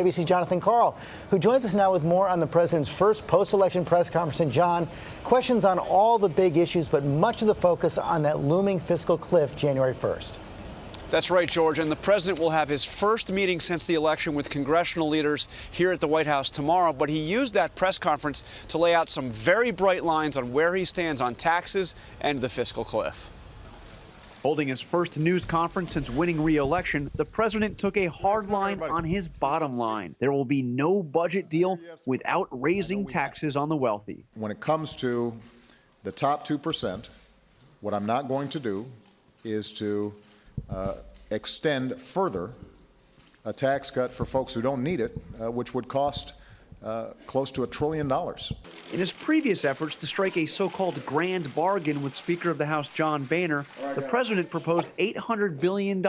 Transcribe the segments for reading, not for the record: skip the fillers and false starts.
ABC Jonathan Karl, who joins us now with more on the president's first post-election press conference. And John, questions on all the big issues, but much of the focus on that looming fiscal cliff January 1st. That's right, George. And the president will have his first meeting since the election with congressional leaders here at the White House tomorrow. But he used that press conference to lay out some very bright lines on where he stands on taxes and the fiscal cliff. Holding his first news conference since winning re-election, the president took a hard line on his bottom line. There will be no budget deal without raising taxes on the wealthy. When it comes to the top 2%, what I'm not going to do is to extend further a tax cut for folks who don't need it, which would cost close to $1 trillion. In his previous efforts to strike a so-called grand bargain with Speaker of the House John Boehner, the president proposed $800 billion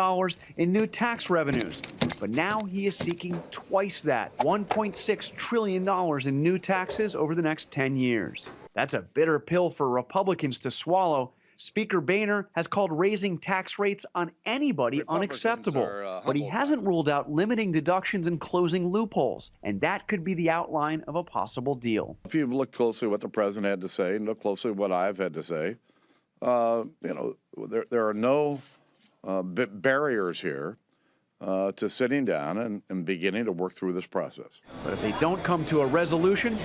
in new tax revenues. But now he is seeking twice that, $1.6 trillion in new taxes over the next 10 years. That's a bitter pill for Republicans to swallow. Speaker Boehner has called raising tax rates on anybody unacceptable, but he hasn't ruled out limiting deductions and closing loopholes, and that could be the outline of a possible deal. If you look closely at what the president had to say and look closely at what I've had to say, there are no barriers here to sitting down and beginning to work through this process. But if they don't come to a resolution,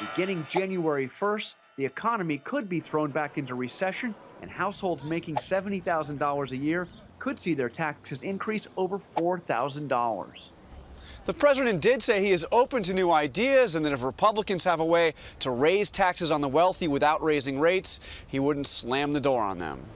beginning January 1st, the economy could be thrown back into recession, and households making $70,000 a year could see their taxes increase over $4,000. The president did say he is open to new ideas and that if Republicans have a way to raise taxes on the wealthy without raising rates, he wouldn't slam the door on them.